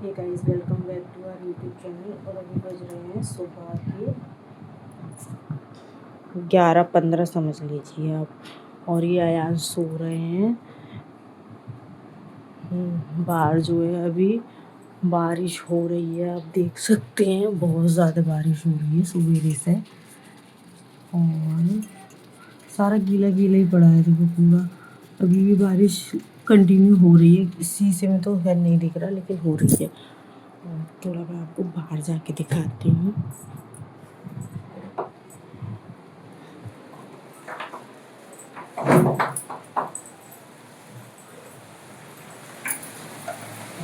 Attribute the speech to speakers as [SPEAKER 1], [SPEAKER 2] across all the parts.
[SPEAKER 1] Hey guys, welcome back to our YouTube channel. और अभी बज रहे हैं सुबह के 11:15 समझ लीजिए आप। और ये अयान सो रहे हैं। बाहर जो है अभी बारिश हो रही है, आप देख सकते हैं बहुत ज़्यादा बारिश हो रही है सवेरे से। और सारा गीला गीला ही पड़ा है, देखो पूरा। अभी भी बारिश कंटिन्यू हो रही है, इस शीशे में तो है नहीं दिख रहा लेकिन हो रही है। और थोड़ा मैं आपको बाहर जाके दिखाती हूँ।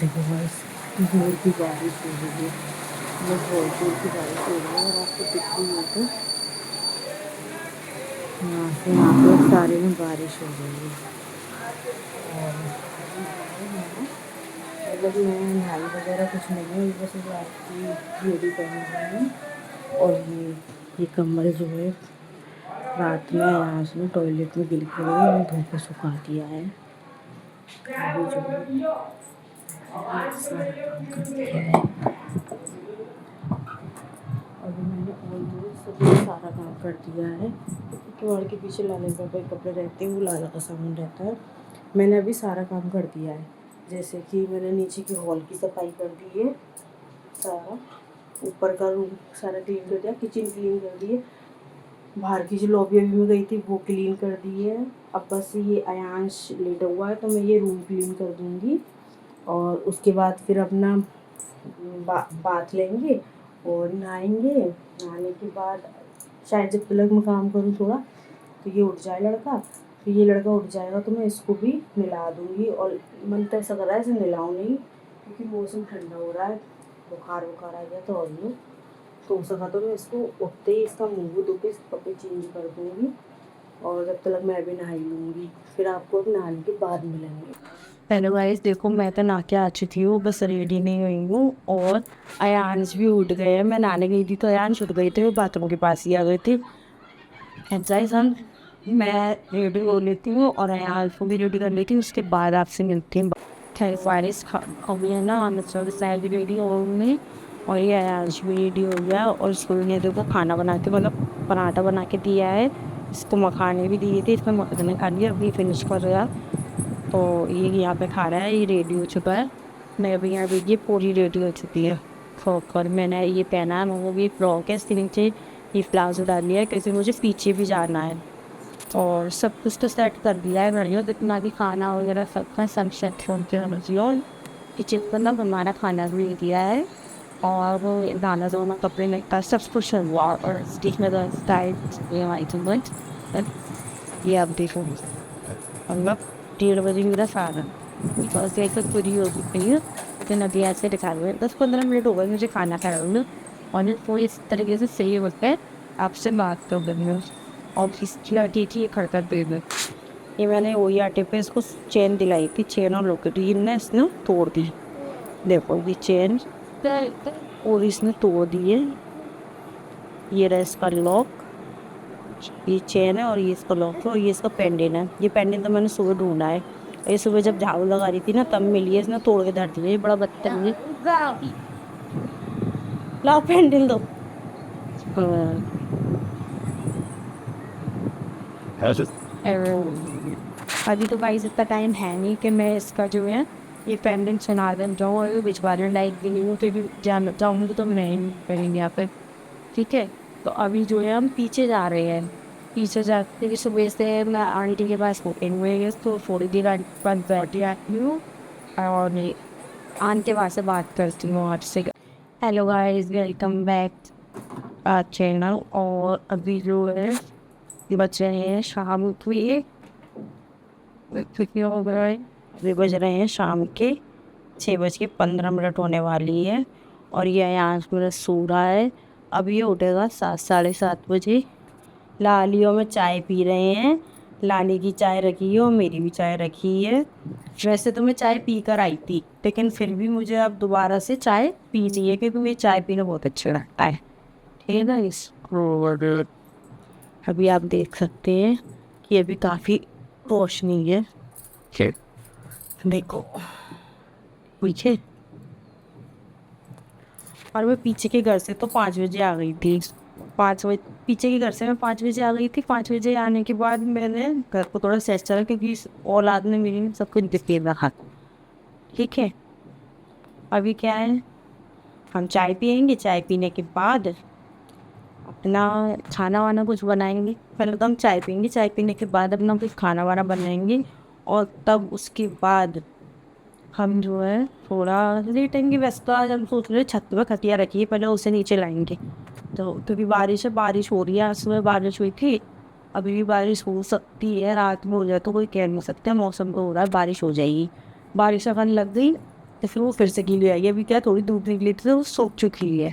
[SPEAKER 1] देखो बस जोर की बारिश हो रही है, बहुत जोर की बारिश हो रही है। और आपको दिख रही है तो यहाँ से यहाँ पे सारे में बारिश हो रही है। और अभी जो है मतलब मैं नहाई वगैरह कुछ नहीं है, बस रात की रेडी पहन रही हूँ। और ये कम्बल जो है रात में यहाँ से टॉयलेट में गिर के मैंने धो के सुखा दिया है। अभी जो है सारा काम कर दिया है। अभी मैंने ऑलमोस्ट सभी सारा काम कर दिया है। किवाड़ के पीछे लाले पापा के कपड़े रहते हैं, वो लाला का सामान रहता है। मैंने अभी सारा काम कर दिया है, जैसे कि मैंने नीचे की हॉल की सफाई कर दी है, सारा ऊपर का रूम सारा क्लीन कर दिया, किचन क्लीन कर दिए, बाहर की जो लॉबी अभी मैं गई थी वो क्लीन कर दी है। अब बस ये अयांश लेटा हुआ है तो मैं ये रूम क्लीन कर दूँगी। और उसके बाद फिर अपना बाथ लेंगे और नहाएंगे। नहाने के बाद शायद जब तक मैं काम करूँ थोड़ा तो ये उठ जाए लड़का। फिर ये लड़का उठ जाएगा तो मैं इसको भी नहला दूँगी। और मन तो ऐसा कर रहा है इसे नहलाऊँ नहीं, क्योंकि मौसम ठंडा हो रहा है, बुखार बुखार आ गया तो। और लो तो हो सका तो मैं इसको उठते ही इसका मुँह धो के कपड़े चेंज कर दूँगी। और जब तक मैं भी नहा लूँगी, फिर आपको नहाने के बाद मिलेंगे। हेलो गाइस, देखो मैं तो नहा के आ चुकी हूँ, बस रेडी नहीं हुई हूँ। और अयांश भी उठ गए हैं। मैं नहाने गई थी तो अयांश उठ गए थे, वो बाथरूम के पास ही आ गए थे। गाइस मैं रेडी हो लेती हूँ और अयांश को भी रेडी कर लेती हूँ, उसके बाद आपसे मिलती हूँ। वायरस अभी है ना, मतलब शायद रेडी हो गई। और ये अयांश भी रेडी हो गया और इसको ने देखो खाना बना के, मतलब पराठा बना के दिया है। इसको मखाने भी दिए थे, इसमें मखाने खा लिया, अभी फिनिश कर रहा। तो ये यहाँ पे खा रहा है, ये रेडी हो चुका है। मैं अभी यहाँ पे ये पूरी रेडी हो चुकी है फ्रॉक। और मैंने ये पहना है, वो भी फ्रॉक है, इसके नीचे ये प्लाजो डाल लिया है क्योंकि मुझे पीछे भी जाना है। और सब कुछ तो सेट कर दिया है बढ़िया, जितना भी खाना वगैरह सबका सब सेट हो गया और किचन मतलब हमारा खाना भी दिया है। और वो दाना दोना कपड़े लगता सब कुछ हुआ। और स्टिच में ये आप देखो मतलब 1:30 बजे मेरा सारा बस ऐसे पूरी हो गई है। लेकिन अभी ऐसे दिखा रहे हैं 10-15 मिनट हो गए मुझे खाना खाए हुए। और वो इस तरीके से सही होता है, आपसे बात कर देंगे। और इसकी आटी थी ये खड़का दे दे, ये मैंने वही आटे पे इसको चेन दिलाई थी, चेन और लॉकेट ने इसने तोड़ दी। देखो ये चेन और इसने तोड़ दी है। ये रहा इसका लॉक, ये चेन है और ये इसका लॉक है। और ये इसका पेंडेंट है। ये पेंडेंट तो मैंने सुबह ढूंढा है, ये सुबह जब झाड़ू लगा रही थी ना तब मिली है, इसने तोड़ के धर दिया। ये बड़ा बदतमीज है। लाओ पेंडेंट दो। हाँ। अभी तो भाई इतना टाइम है नहीं कि मैं इसका जो है ये पेंडेंट सुना दे जाऊँ और भिजवाने लाइक भी नहीं हूँ, तो भी जाऊँगी तो मैं नहीं करेंगे यहाँ पे। ठीक है, तो अभी जो है हम पीछे जा रहे हैं। पीछे जाते सुबह से मैं आंटी के पास हुए तो थोड़ी देर आंटी के पास बैठी आती हूँ और आंटी के पास से बात करती हूँ आपसे। Hello guys, welcome back channel. और अभी जो है बज रहे हैं शाम के, हो गए अभी बज रहे हैं शाम के 6:15 होने वाली है। और ये यहाँ मेरा सो रहा है। अब ये उठेगा 7-7:30 बजे। लालियों में चाय पी रहे हैं, लाली की चाय रखी है और मेरी भी चाय रखी है। वैसे तो मैं चाय पी कर आई थी, लेकिन फिर भी मुझे अब दोबारा से चाय पी चाहिए क्योंकि मुझे चाय पीना बहुत अच्छा लगता है। ठीक है ना। इस अभी आप देख सकते हैं कि अभी काफ़ी रोशनी है, देखो पीछे। और मैं पीछे के घर से तो 5 बजे आ गई थी। 5 बजे पीछे के घर से मैं 5 बजे आ गई थी। 5 बजे आने के बाद मैंने घर को थोड़ा सेट करा, क्योंकि इस औलाद ने मेरी सब कुछ डिफेर रखा। ठीक है, अभी क्या है, हम चाय पियेंगे, चाय पीने के बाद अपना खाना वाना कुछ बनाएंगे। पहले तो हम चाय पियेंगे, चाय पीने के बाद अपना कुछ खाना वाना बनाएंगे, और तब उसके बाद हम जो है थोड़ा लेटेंगे। वैसे तो आज हम सोच रहे हैं छत पे खटिया रखिए, पहले उसे नीचे लाएंगे। तो क्योंकि बारिश है, बारिश हो रही है, आज सुबह बारिश हुई थी, अभी भी बारिश हो सकती है, रात में हो जाए तो कोई कह नहीं सकता। मौसम तो हो रहा है बारिश हो जाएगी। बारिश अगर लग गई तो फिर वो फिर से गीली आएगी। अभी क्या थोड़ी धूप निकली थी तो वो सूख चुकी है।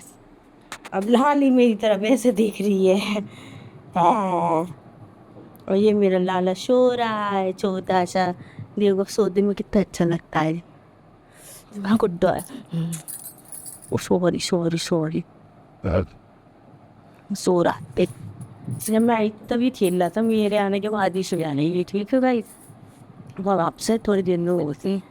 [SPEAKER 1] अब लाली मेरी तरफ ऐसे देख रही है। हाँ। और ये मेरा लाला सो रहा है छोटा सा। देखो सोने में कितना अच्छा लगता है। हाँ गुड्डा है। सॉरी सॉरी सॉरी, सो रहा है। जब मैं आई तभी खेल रहा था, मेरे आने के बाद ही सो जाने ये। ठीक है भाई, वो आपसे थोड़ी देर में होती।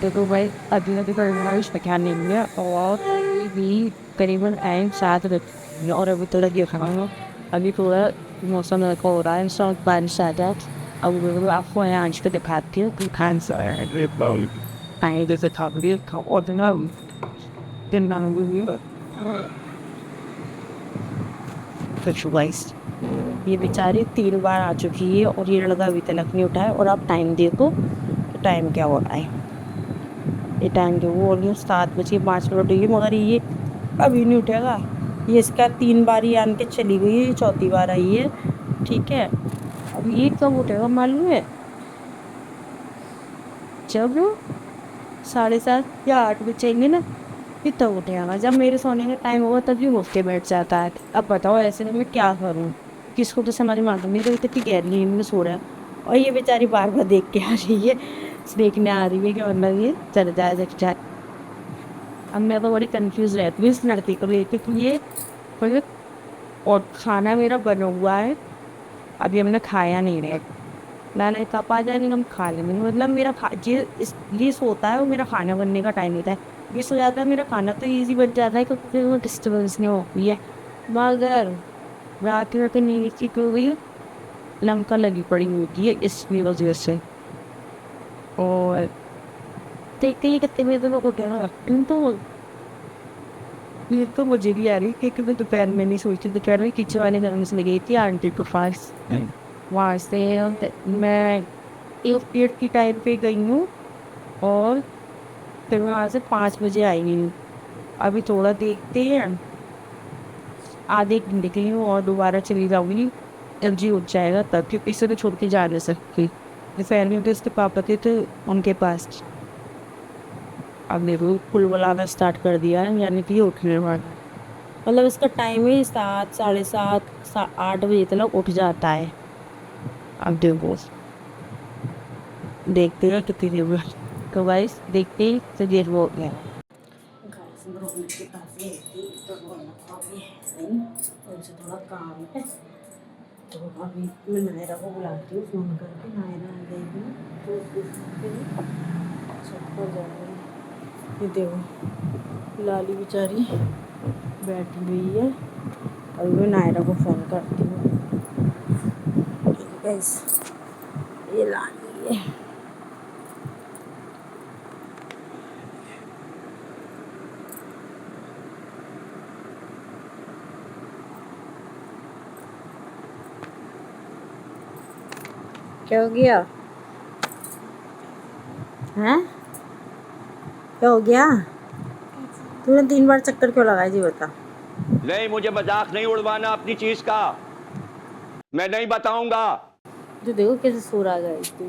[SPEAKER 1] देखो भाई, अभी अभी तो बारिश का ख्याल नहीं है, और अभी भी करीबन टाइम 7 बजे, और अभी तो लगी खाना। अभी पूरा मौसम ऐसा हो रहा है, इंसान बारिश आ जाए। अब वो आपको यहाँ आज के दिखाती है कि खान सा खाएँ जैसे खा लिए खाओ, और दिन ना हुई तो गाइस, ये बेचारी 3 बार आ चुकी है और ये लड़का अभी तक नहीं उठा है। और आप टाइम देखो तो टाइम क्या हो रहा है। ये टाइम जो वो ऑलमोस्ट 7 बजे 5 मिनट हुई है, मगर ये अभी नहीं उठेगा। ये इसका 3 बार ही आन के चली गई है, ये चौथी बार आई है। ठीक है, अब ये कब उठेगा मालूम है? जब 7:30 या 8 बजेंगे ना, फिर तब उठेगा। जब मेरे सोने का टाइम होगा तभी वो उठ के बैठ जाता है। अब बताओ ऐसे में मैं क्या करूँ? किसको तो समझ में आता, मेरे तो इतनी गहरी नींद में सो रहा है, और ये बेचारी बार बार देख के आ रही है, देखने आ रही है कि मतलब ये चल जाए चल जाए। अब मैं तो बड़ी कंफ्यूज रहती हूँ इस लड़की को लेकर कि ये मतलब, और खाना मेरा बना हुआ है, अभी हमने खाया नहीं है। मैंने कब आ जाएंगे हम खा लेंगे, मतलब मेरा खा ये सोता है और मेरा खाना बनने का टाइम होता है। ये सो जाता है, मेरा खाना तो इजी बन जाता है क्योंकि फिर वो डिस्टर्बेंस नहीं होती है। मगर रात में तो नींद की कोई लमका लगी पड़ी होती है इसकी वजह से। और देखते ही कितने बजे लोगों को क्या तो ये तो मुझे भी आ रही है कि मैं दोपहर में नहीं सोई थी। दोपहर में किचन वाले घर में से गई थी आंटी के पास, वहाँ से मैं एक डेढ़ की टाइम पे गई हूँ, और फिर मैं वहाँ से 5 बजे आई हूँ। अभी थोड़ा देखते हैं, आधे एक घंटे के लिए और दोबारा चली जाऊँगी। एलजी उठ जाएगा तब, क्योंकि इसे तो छोड़ के जा नहीं सकती। दोपहर में तो इसके पापा थे उनके पास। अब देखो फुल बुलाना स्टार्ट कर दिया है, यानी कि ये उठने वाला। मतलब इसका टाइम ही 7 7:30 8 बजे तक उठ जाता है। अब देखो, देखते हैं कितनी देर में। तो गाइस देखते ही तो देर हो गया। गाइस मैं रोहन के पास गई थी तो रोहन अभी है नहीं, उनसे थोड़ा काम है। तो अभी मैं नायरा को बुलाती हूँ फ़ोन करके। नायरा आ जाएगी तो छत पर जाएगी। ये देखो लाली बेचारी बैठी हुई है। अभी मैं नायरा को फ़ोन करती हूँ। गाइस ये लाली है। क्या हो गया? हैं? क्या हो गया? तूने 3 बार चक्कर क्यों लगाया जी बता?
[SPEAKER 2] नहीं, मुझे मजाक नहीं उड़वाना अपनी चीज का, मैं नहीं बताऊंगा।
[SPEAKER 1] जो देखो कैसे सो रहा है, देखो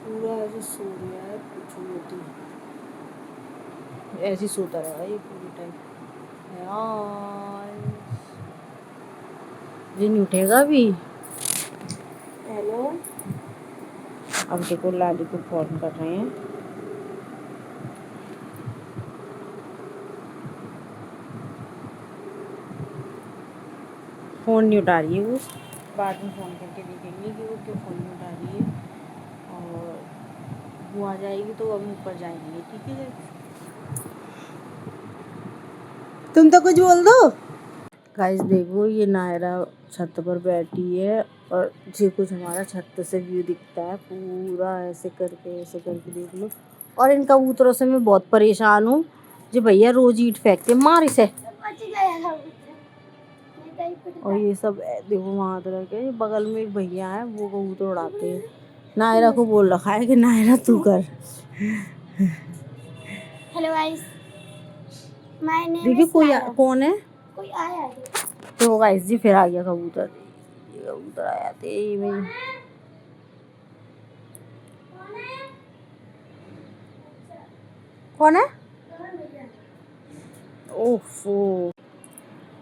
[SPEAKER 1] पूरा ऐसे सो गया है, कुछ होती ऐसे सोता रहा ये पूरी टाइम यार। ये नहीं उठेगा अभी। हेलो, अब देखो लाली को फोन कर रहे हैं। फ़ोन नहीं उठा रही है वो, बाद में फ़ोन करके देखेंगे कि वो क्यों फ़ोन नहीं उठा रही है। और वो आ जाएगी तो हम ऊपर जाएंगे। ठीक है। तुम तो कुछ बोल दो। गाइस देखो ये नायरा छत पर बैठी है और ये कुछ हमारा छत से व्यू दिखता है पूरा ऐसे करके देख लो। और इन कबूतरों से मैं बहुत परेशान हूँ। जो भैया रोज ईंट फेंकते मार इसे। और ये सब देखो वहाँ तरह के बगल में एक भैया है वो कबूतर उड़ाते हैं। नायरा को बोल रखा है कि नायरा तू कर।
[SPEAKER 3] हेलो गाइस, माय नेम
[SPEAKER 1] देखिए
[SPEAKER 3] इज
[SPEAKER 1] कोई
[SPEAKER 3] नायरा।
[SPEAKER 1] कौन है।
[SPEAKER 3] कोई आया है?
[SPEAKER 1] तो गाइस जी फिर आ गया कबूतर। ये कबूतर आया थे भाई। कौन है? ओफो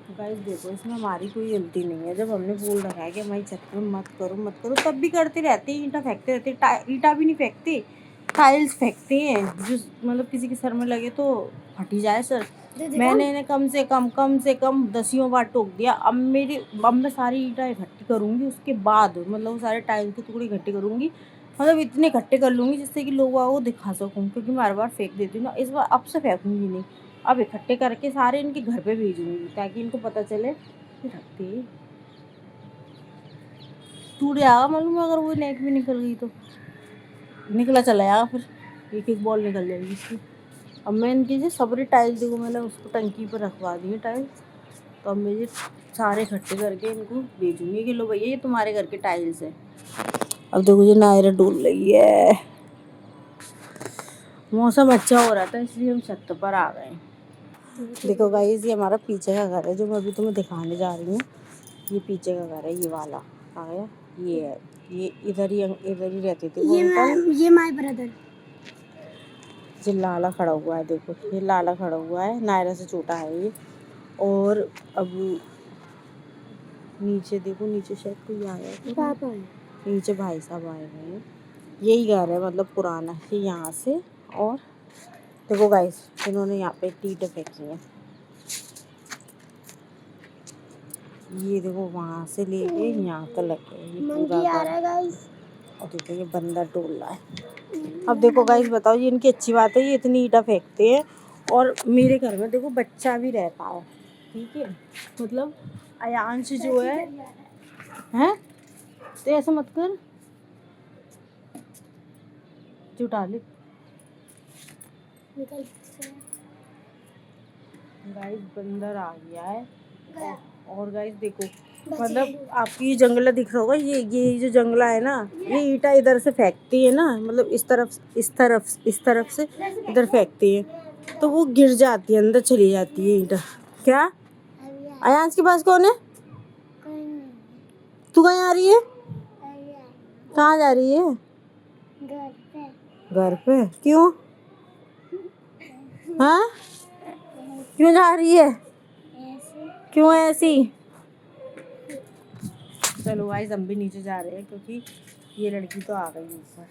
[SPEAKER 1] गाइस देखो इसमें हमारी कोई गलती नहीं है। जब हमने बोल रखा है कि हमारी छत पर मत करो तब भी करते रहते हैं। ईंटा फेंकते रहते हैं। ईंटा भी नहीं फेंकते, टाइल्स फेंकते हैं जो मतलब किसी के सर में लगे तो फट ही जाए सर। मैंने इन्हें कम से कम 10 बार टोक दिया। अब मैं सारी ईंटा इकट्ठी करूँगी उसके बाद मतलब वो सारे टाइल्स के टुकड़े इकट्ठे करूँगी। मतलब इतने इकट्ठे कर लूँगी जिससे कि लोगों को दिखा सकूँ क्योंकि मैं हर बार फेंक देती हूँ ना। इस बार अब से फेंकूँगी नहीं। अब इकट्ठे करके सारे इनके घर पे भेजूँगी ताकि इनको पता चले कि रखते टूट जाएगा मालूम है। अगर वो नेक भी निकल गई तो निकला चला जाएगा फिर एक बॉल निकल जाएगी इसकी। अब मैं इनकी जो सबरी टाइल्स देखो मैंने उसको टंकी पर रखवा दी है टाइल्स। तो अब मैं ये सारे इकट्ठे करके इनको भेजूँगी कि लो भैया ये तुम्हारे घर के टाइल्स है। अब देखो ये नायरा डोल रही है। मौसम अच्छा हो रहा था इसलिए हम छत पर आ गए। देखो गाइस ये हमारा पीछे का घर है जो मैं अभी तुम्हें दिखाने जा रही हूँ। ये पीछे का घर है ये वाला आ गया। ये है ये इधर ही रहते थे वो अंकल।
[SPEAKER 3] ये माय ब्रदर।
[SPEAKER 1] ये लाला खड़ा हुआ है देखो। ये लाला खड़ा हुआ है नायरा से छोटा है ये। और अब नीचे देखो नीचे शायद कोई आया है।
[SPEAKER 3] पापा
[SPEAKER 1] नीचे भाई साहब आए हुए हैं। यही घर है मतलब पुराना है यहाँ से। और देखो गाइस इन्होंने यहाँ पे ईंटें फेंकी हैं। ये देखो वहाँ से लेके यहाँ तक लगे ये पूरा
[SPEAKER 3] आ रहा है
[SPEAKER 1] घर।
[SPEAKER 3] गाइस।
[SPEAKER 1] और देखो ये बंदर डोल रहा है। अब देखो गाइस बताओ ये इनकी अच्छी बात है ये इतनी ईंटा फेंकते हैं। और मेरे घर में देखो बच्चा भी रहता है ठीक है। मतलब अयांश जो है हैं तो ऐसा मत कर जुटा ले। गाइस बंदर आ गया है। और गाइस देखो मतलब आपको ये जंगला दिख रहा होगा। ये जो जंगला है ना ये ईंटा इधर से फेंकती है ना मतलब इस तरफ से इधर फेंकती है तो वो गिर जाती है अंदर चली जाती है ईंटा। क्या अयांश के पास कौन है? तू कहाँ आ रही है? कहाँ जा रही है? घर पे क्यों? हाँ क्यों जा रही है? क्यों ऐसी? चलो गाइस हम भी नीचे जा रहे हैं क्योंकि ये लड़की तो आ गई ऊपर।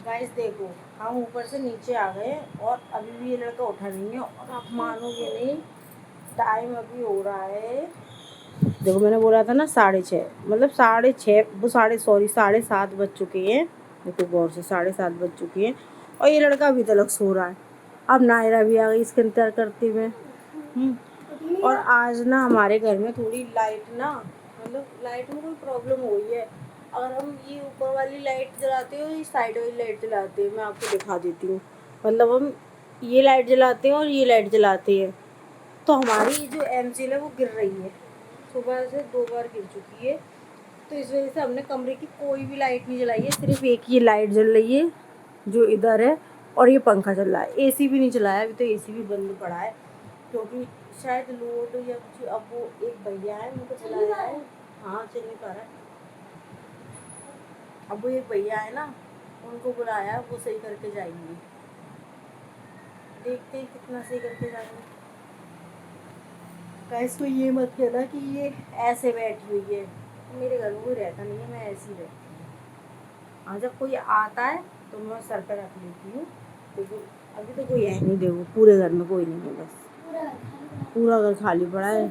[SPEAKER 1] गाइस देखो हम ऊपर से नीचे आ गए और अभी भी ये लड़का उठा नहीं है। और आप मानोगे नहीं टाइम अभी हो रहा है। देखो मैंने बोला था ना 6:30 मतलब 6:30 वो 7:30 बज चुके हैं। देखो गौर से 7:30 बज चुके हैं और ये लड़का अभी तक सो रहा है। अब नायरा भी आ गई इसका इंतजार करते हुए। और आज ना हमारे घर में थोड़ी लाइट ना मतलब लाइट में कोई प्रॉब्लम हुई है। अगर हम ये ऊपर वाली लाइट जलाते हैं और ये साइड वाली लाइट जलाते हैं मैं आपको दिखा देती हूँ। मतलब हम ये लाइट जलाते हैं और ये लाइट जलाते हैं तो हमारी जो एमसील है वो गिर रही है। सुबह से 2 बार गिर चुकी है। तो इस वजह से हमने कमरे की कोई भी लाइट नहीं जलाई है। सिर्फ एक ये लाइट जल रही है जो इधर है और ये पंखा चल रहा है। एसी भी नहीं चलाया अभी तो एसी भी बंद पड़ा है क्योंकि शायद लोड या कुछ। अब वो एक भैया है उनको चलाया है। हाँ चल नहीं पा रहा है। अब वो एक भैया है ना उनको बुलाया वो सही करके जाएंगे। देखते हैं कितना सही करके जाएंगे। गाइस को ये मत कहना कि ये ऐसे बैठी हुई है। मेरे घर में कोई रहता नहीं है मैं ऐसी रहती हूँ। हाँ जब कोई आता है तो मैं सर पर रख लेती हूँ क्योंकि अभी तो कोई है नहीं। देखो पूरे घर में कोई नहीं है बस पूरा घर खाली पड़ा है।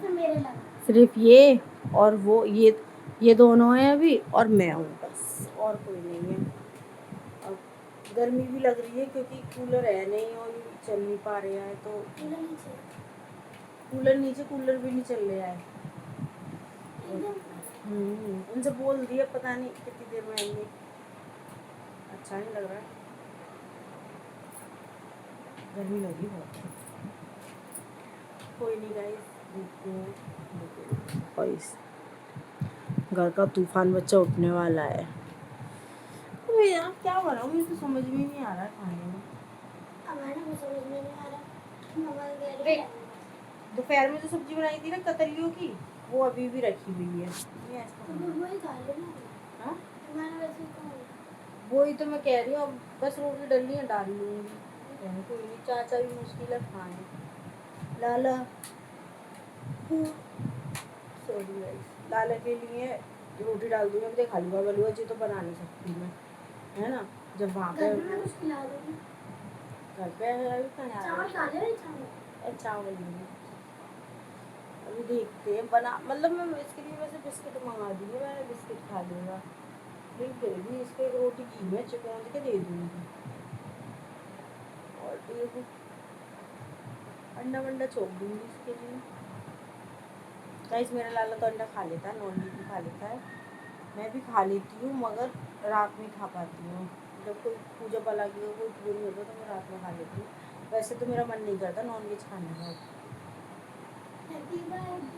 [SPEAKER 1] सिर्फ ये और वो ये दोनों हैं अभी और मैं हूँ बस और कोई नहीं है। अब गर्मी भी लग रही है क्योंकि कूलर है नहीं और चल नहीं पा रहे हैं तो कूलर नीचे, कूलर भी नहीं चल रहा है। उनसे बोल दिया, पता नहीं कितनी देर में आएंगे। अच्छा नहीं लग रहा है, गर्मी लगी बहुत। कोई नहीं गाइस, घर का तूफान बच्चा उठने वाला है। तो यार क्या बनाऊं, मुझे तो समझ में नहीं आ रहा है खाने में।
[SPEAKER 3] हमारे को समझ में नहीं आ रहा।
[SPEAKER 1] दोपहर में जो सब्जी बनाई थी ना कतलियों की, वो अभी भी रखी हुई है। ये ऐसा
[SPEAKER 3] तो वही खा लेना।
[SPEAKER 1] हाँ?
[SPEAKER 3] हमारा वैसे ही खाओ।
[SPEAKER 1] वही तो मैं कह रही हूँ, अब बस रोटी डलनी है, डाल लूँगी। कोई नहीं, चाचा भी मुश्किल है खाएं। लाला सॉरी गाइस, लाला के लिए रोटी डाल दूँगी। अब देख हलवा वलवा जी तो बना नहीं सकती मैं, है ना। जब वहाँ पे
[SPEAKER 3] घर में कुछ खिला दूँगी।
[SPEAKER 1] घर पे अभी कहाँ
[SPEAKER 3] चावल खा ले, चावल।
[SPEAKER 1] चावल नहीं, अभी देखते हैं बना, मतलब मैं इसके लिए वैसे बिस्किट मंगा दूँगी, मैं बिस्किट खा लूँगा। लेकिन फिर भी इसको एक रोटी घी में चिपका के दे दूँगी। और देखो अंडा वंडा छोड़ दूँगी इसके लिए। गाइस मेरा लाला तो अंडा खा लेता है, नॉन वेज भी खा लेता है, मैं भी खा लेती हूँ, मगर रात में खा पाती हूँ। जब कोई पूजा पाला की कोई पूरी होता है तो मैं रात में खा लेती हूँ। वैसे तो मेरा मन नहीं करता नॉन वेज खाने का,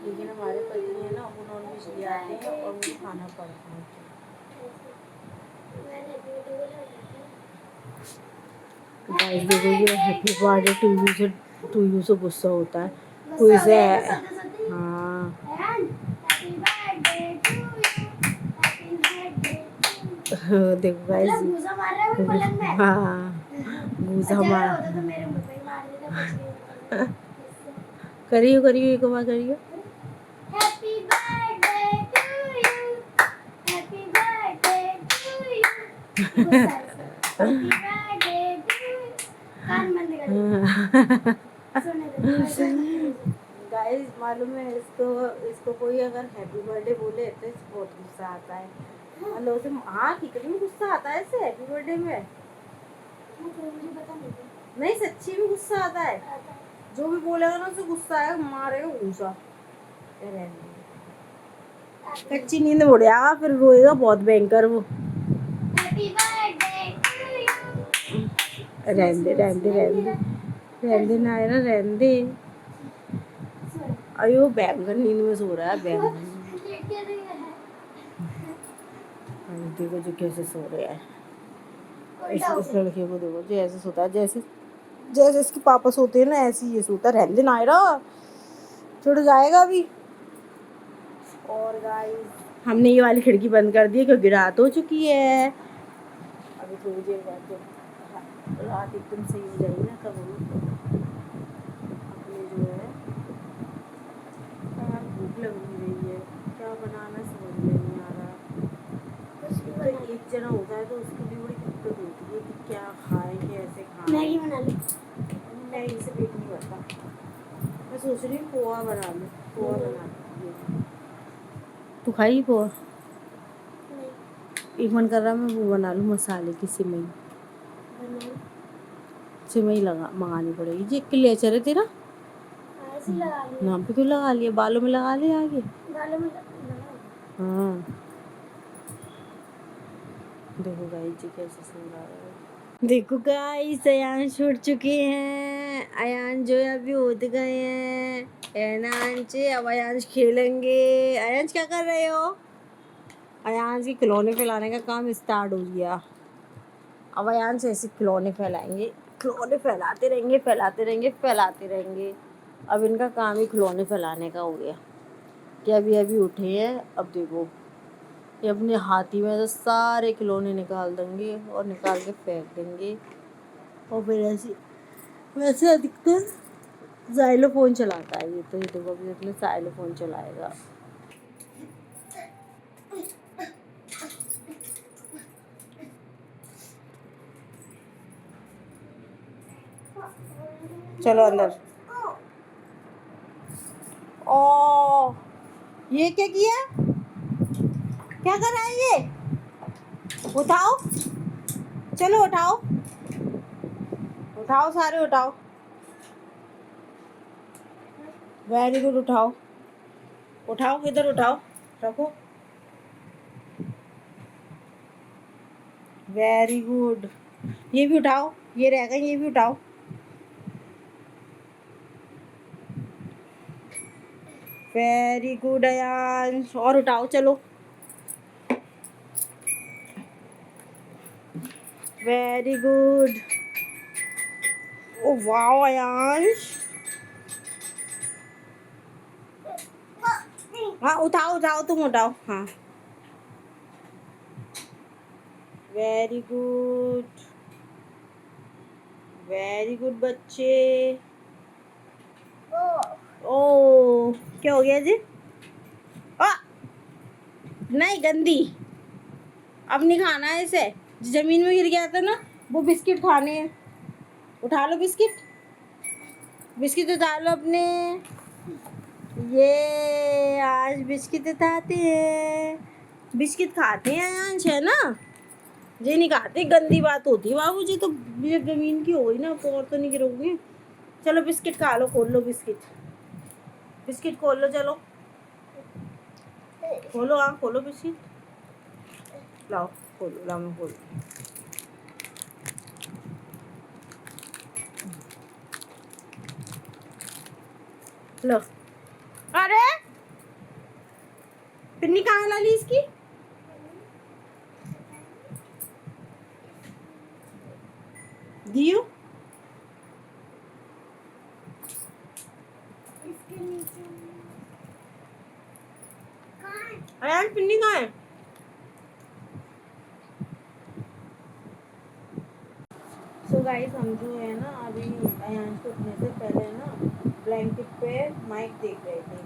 [SPEAKER 1] लेकिन हमारे पति है ना, वो नॉन वेज ले आते हैं और मुझे खाना पड़ता है। गाइस देखो, ये हैप्पी बर्थडे टू यू से गुस्सा होता है कोई से। हाँ देखो गाइस, हाँ घूसा मार। करियो करियो, एक बार करियो।
[SPEAKER 3] Happy birthday to you, happy birthday to you, happy birthday to you. कान बंद कर, सुने
[SPEAKER 1] गाइस मालूम है इसको कोई अगर हैप्पी बर्थडे बोले तो इसको बहुत गुस्सा आता है। मतलब उसे हाँ कितनी गुस्सा आता है इसे हैप्पी बर्थडे में।
[SPEAKER 3] मुझे पता
[SPEAKER 1] नहीं सच्ची में गुस्सा आता है, जो भी बोलेगा ना उसे गुस्सा आएगा, मारेगा घूसा। कच्ची नींद उड़ेगा, फिर रोएगा बहुत भयंकर वो।
[SPEAKER 3] Happy birthday to you.
[SPEAKER 1] रहने नायरा रहने। अयो बैंगन नींद में सो रहा है, बैंगन देखो जो कैसे सो रहे हैं। इस लड़के को देखो जो ऐसे सोता है, जैसे जैसे इसके पापा सोते हैं ना, ऐसे ही ये सोता है। रहने नायरा छुट जाएगा अभी। और गाइस हमने ये वाली खिड़की बंद कर दी है क्योंकि रात हो चुकी है। अभी थोड़ी देर बाद जब रात एकदम सही हो जाएगी ना, तब हम अपने जो है यार भूख लग रही है, क्या बनाना समझ में नहीं आ रहा। तो एक जना होता है तो उसके लिए बड़ी दिक्कत होती है कि क्या खाएं, कैसे खाएं।
[SPEAKER 3] मैगी बना लो।
[SPEAKER 1] मैगी से पेट नहीं भरता। मैं सोच रही हूँ पोहा बना लूँ, पोहा बना लूँ। तू खाई पोहा? एक मन कर रहा मैं वो बना लूँ मसाले की सिमई। सिमई मंगानी पड़ेगी। ये क्लेचर है तेरा,
[SPEAKER 3] ऐसे लगा लो।
[SPEAKER 1] नाम पे क्यों लगा लिया? बालों में लगा लिया आगे।
[SPEAKER 3] बालों में लगा।
[SPEAKER 1] हाँ देखो गाइस जी कैसे सो रहा है। देखो गाइस अयान छूट चुके हैं। अयान जो है अभी उठ गए हैं। अयान अब अयान खेलेंगे। अयान क्या कर रहे हो? अयान के खिलौने फैलाने का काम स्टार्ट हो गया। अब अयान से ऐसे खिलौने फैलाएंगे, खिलौने फैलाते रहेंगे फैलाते रहेंगे फैलाते रहेंगे। अब इनका काम ही खिलौने फैलाने का हो गया कि अभी उठे हैं। अब देखो ये अपने हाथी में से सारे खिलौने निकाल देंगे और निकाल के फेंक देंगे। और फिर ऐसे वैसे अधिकतर ज़ाइलोफोन चलाता है ये तो। ये देखो अभी अपने ज़ाइलोफोन चलाएगा। चलो अंदर। ओ ये क्या किया? क्या कर रहा है ये? उठाओ, चलो उठाओ, उठाओ सारे उठाओ। Very good. उठाओ उठाओ, इधर उठाओ, रखो। Very good. ये भी उठाओ, ये रह गए, ये भी उठाओ। Very good Ayansh. और उठाओ चलो। Very good. Oh wow Ayansh. हाँ उठाओ उठाओ, तुम उठाओ। हाँ वेरी गुड, वेरी गुड बच्चे। ओ क्या हो गया जी? आ, नहीं गंदी, अब नहीं खाना है इसे। जमीन में गिर गया था ना, वो बिस्किट खाने हैं। उठा लो बिस्किट, बिस्किट उठा लो अपने। ये आज बिस्किट उठाते हैं, बिस्किट खाते हैं अंश, है ना? ये नहीं खाते, गंदी बात होती है बाबू जी। तो ये जमीन की हो गई ना, तो और तो नहीं गिरोगे। चलो बिस्किट खा लो, खोल लो बिस्किट, बिस्किट खोल लो। चलो खोलो, हाँ खोलो बिस्किट। लाओ खोलो, लाओ मैं खोलो। लो। अरे पिन्नी कहाँ ला ली इसकी? दियो।
[SPEAKER 3] इसके नीचे कहाँ है?
[SPEAKER 1] अरे पिन्नी कहाँ है? सो गाइस, हम जो है ना अभी अयांश को उठने से पहले ना ब्लैंकेट पे माइक देख रहे थे,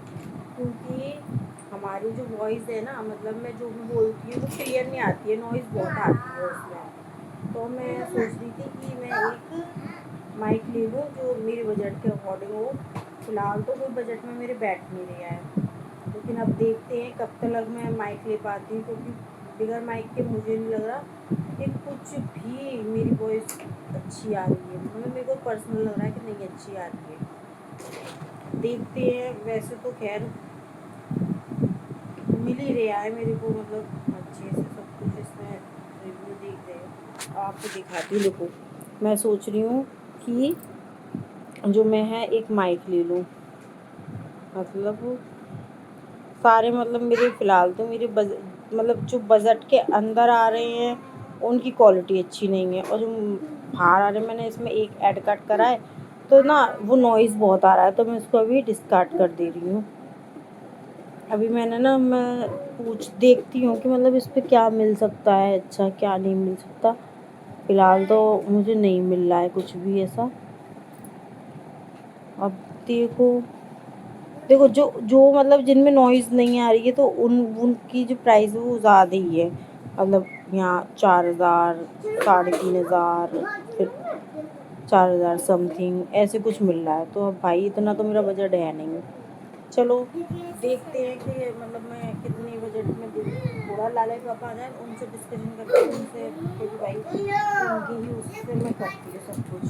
[SPEAKER 1] क्योंकि हमारी जो वॉइस है ना, मतलब मैं जो भी बोलती हूँ वो क्लियर नहीं आती है, नॉइज़ बहुत आती है उसमें। तो मैं सोच रही थी कि मैं एक माइक ले लूँ जो मेरे बजट के अकॉर्डिंग हो। फिलहाल तो कोई बजट में मेरे बैठ नहीं रहा है, लेकिन अब देखते हैं कब तक मैं माइक ले पाती हूँ, क्योंकि बगैर माइक के मुझे नहीं लग रहा कि कुछ भी मेरी वॉइस अच्छी आ रही है। मतलब मेरे को पर्सनल लग रहा है कि नहीं अच्छी आ रही है। देखते हैं। वैसे तो खैर मिल ही रहा है मेरे को, मतलब अच्छे से सब कुछ। इसमें रिव्यू देख रहे हैं, आपको दिखाती हूँ। देखो मैं सोच रही हूँ कि जो मैं है एक माइक ले लूँ, मतलब सारे, मतलब मेरे फ़िलहाल तो मेरे मतलब जो बजट के अंदर आ रहे हैं उनकी क्वालिटी अच्छी नहीं है, और जो बाहर आ रहे हैं, मैंने इसमें एक ऐड कट करा है तो ना वो नॉइज़ बहुत आ रहा है, तो मैं इसको अभी डिस्कार्ड कर दे रही हूँ। अभी मैंने ना, मैं देखती हूँ कि मतलब इस पर क्या मिल सकता है अच्छा, क्या नहीं मिल सकता। फ़िलहाल तो मुझे नहीं मिल रहा है कुछ भी ऐसा। अब देखो देखो जो जो मतलब जिनमें नॉइज़ नहीं आ रही है, तो उनकी जो प्राइस है वो ज़्यादा ही है। मतलब यहाँ 4000, 3500, फिर 4000 समथिंग ऐसे कुछ मिल रहा है। तो अब भाई इतना तो मेरा बजट है नहीं। चलो देखते हैं कि मतलब मैं कितनी बजट में दूँ। थोड़ा लाले पापा आ जाए, उनसे डिस्कशन करके उनसे, क्योंकि भाई उनकी ही उससे मैं करती हूँ सब कुछ।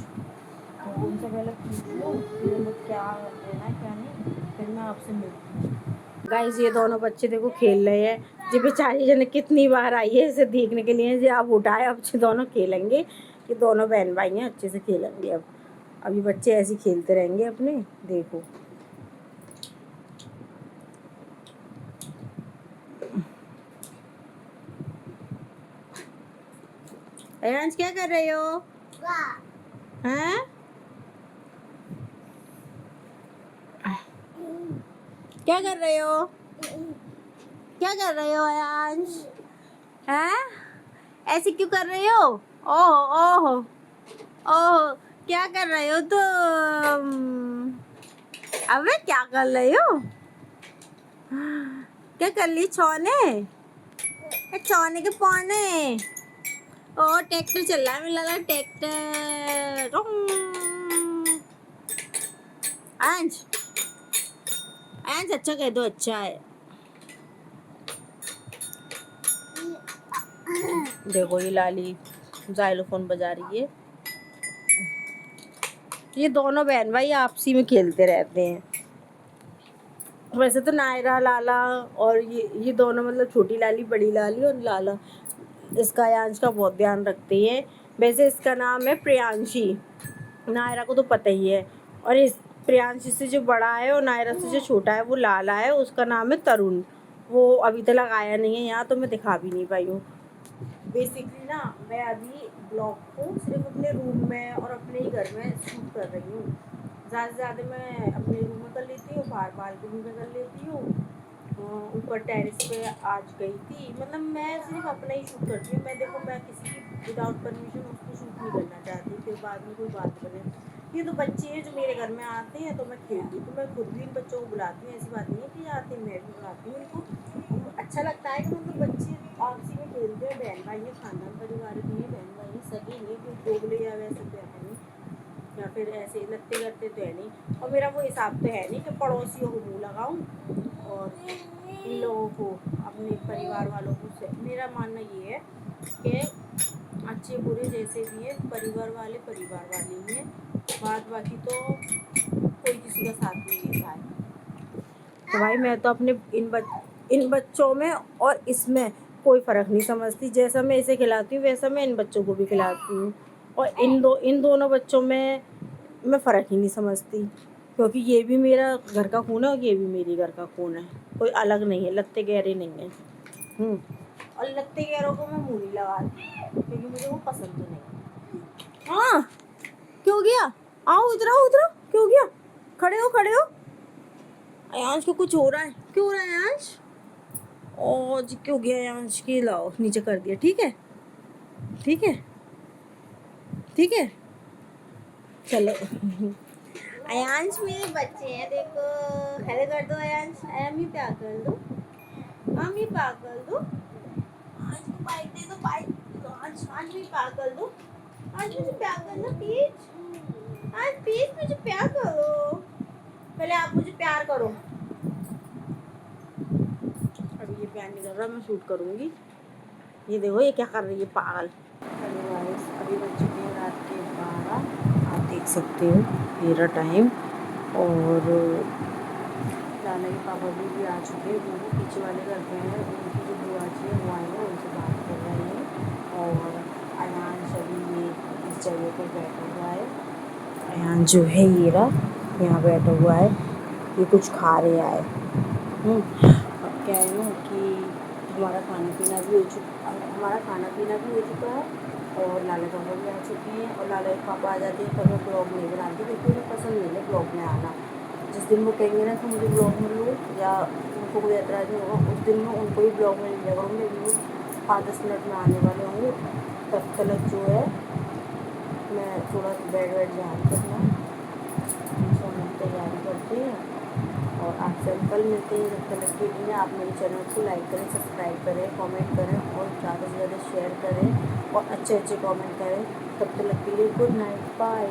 [SPEAKER 1] तो उनसे पहले पूछ लो कि मतलब क्या लेना है क्या नहीं, फिर मैं आपसे मिलती हूँ। गाइस ये दोनों बच्चे देखो खेल रहे हैं। जी बेचारी जन कितनी बार आई है इसे देखने के लिए, जी आप उठाए, अब से दोनों खेलेंगे। ये दोनों बहन भाई हैं, अच्छे से खेलेंगे। अब अभी बच्चे ऐसे ही खेलते रहेंगे अपने। देखो अयांश क्या कर रहे हो? हैं? क्या कर रहे हो? क्या कर रहे हो अयांश? हैं? ऐसे क्यों कर रहे हो? ओह ओह ओह, क्या कर रहे हो तुम? अबे क्या कर रहे हो? क्या कर ली छौने? छौने के पौने। ओ ट्रैक्टर चल रहा है, मुझे लगा ट्रैक्टर। अंश अंश अच्छा कह दो, अच्छा है। देखो ये लाली जाइलोफोन बजा रही है। ये दोनों बहन भाई आपसी में खेलते रहते हैं। वैसे तो नायरा लाला और ये दोनों मतलब छोटी लाली बड़ी लाली और लाला इसका आयांश का बहुत ध्यान रखती है। वैसे इसका नाम है प्रियांशी, नायरा को तो पता ही है। और इस प्रियांशी से जो बड़ा है और नायरा से जो छोटा है वो लाला है, उसका नाम है तरुण। वो अभी तक आया नहीं है यहाँ, तो मैं दिखा भी नहीं पाई हूँ। बेसिकली ना मैं अभी ब्लॉग को सिर्फ अपने रूम में और अपने ही घर में शूट कर रही हूँ। ज़्यादा से ज़्यादा मैं अपने रूम में कर लेती हूँ, बाहर बालकनी में कर लेती हूँ, ऊपर टेरेस पे आज गई थी। मतलब मैं सिर्फ अपना ही शूट करती हूँ। मैं देखो मैं किसी की विदाउट परमिशन उसको शूट नहीं करना चाहती, फिर बाद में कोई बात बने। ये तो बच्चे हैं जो मेरे घर में आते हैं तो मैं खेलती हूँ, तो मैं खुद भी इन बच्चों को बुलाती हूँ। ऐसी बात नहीं है कि आते हैं, मैं भी बुलाती हूँ इनको। अच्छा लगता है कि मतलब बच्चे आपसी में खेलते हैं, बहन भाई है, खानदान परिवार भी है, बहन भाई सभी नहीं, कोई दोगले या वैसे तो है नहीं, या फिर ऐसे लत्ते करते तो है नहीं। और मेरा वो हिसाब तो है नहीं कि पड़ोसियों को मुँह लगाऊँ और इन लोगों को, अपने परिवार वालों को से। मेरा मानना ये है कि अच्छे बुरे जैसे भी हैं, परिवार वाले ही हैं। बात बाकी तो कोई किसी का साथ नहीं देता है। तो भाई मैं तो अपने इन बच्चों में और इसमें कोई फ़र्क नहीं समझती। जैसा मैं इसे खिलाती हूँ वैसा मैं इन बच्चों को भी खिलाती हूँ। और इन दोनों बच्चों में मैं फ़र्क ही नहीं समझती, क्योंकि ये भी मेरा घर का खून है और ये भी मेरी घर का खून है। कोई अलग नहीं है, लत्ते गहरे नहीं है। और लत्ते गहरों को मैं मुँह नहीं लगाती क्योंकि मुझे वो पसंद नहीं। हाँ, क्यों गया? आओ इधर आओ, इधर आओ। क्यों गया? खड़े हो खड़े हो। अयांश को कुछ हो रहा है, क्यों हो रहा है अयांश? ओ जी क्यों गया अयांश की? लाओ नीचे कर दिया, ठीक है ठीक है ठीक है, चलो। अयांश मेरे बच्चे हैं, देखो हेलो कर दो अयांश, अमी प्यार कर दो, अमी प्यार कर दो। आज को बाइट दे दो, बाइट आज भी प्यार कर दो, आज मुझे प्यार करना प्लीज, आज प्लीज मुझे प्यार करो। पहले आप मुझे प्यार करो। अभी ये प्यार नहीं कर रहा, मैं शूट करूँगी। ये देखो ये क्या कर रही है पागल। हेलो गाइस, अभी बज चुके हैं रात के 12, आप देख सकते हो मेरा टाइम। और लाला के पापा भी आ चुके हैं, वो पीछे वाले घर पे हैं। उनकी जो बुआ जी है वो आई है, उनसे बात कर रहे हैं। और अयांश अभी ये इस जगह पर बैठा हुआ है। अयांश जो है ये रहा यहाँ बैठा हुआ है, ये कुछ खा रहे आए। अब क्या है ना कि हमारा खाना पीना भी हो चुका है और लाला पापा भी आ चुके हैं। और लाला के पापा आ जाते हैं पर मैं ब्लॉग नहीं बनाती क्योंकि उन्हें पसंद नहीं है ब्लॉग में आना। जिस दिन वो कहेंगे ना कि मुझे ब्लॉग में लो या उनको कोई ऐतराज़ नहीं होगा, उस दिन मैं उनको ही ब्लॉग में लिया करूँगी। अभी वो 5-10 मिनट में आने वाले होंगे, तब तक जो है मैं थोड़ा बेड ध्यान करना सोने की तैयारी करती हैं। और आपसे हम कल मिलते हैं। जब तक के लिए आप मेरे चैनल को लाइक करें, सब्सक्राइब करें, कमेंट करें और ज़्यादा से ज़्यादा शेयर करें और अच्छे कमेंट करें। तब तक के लिए गुड नाइट, बाय।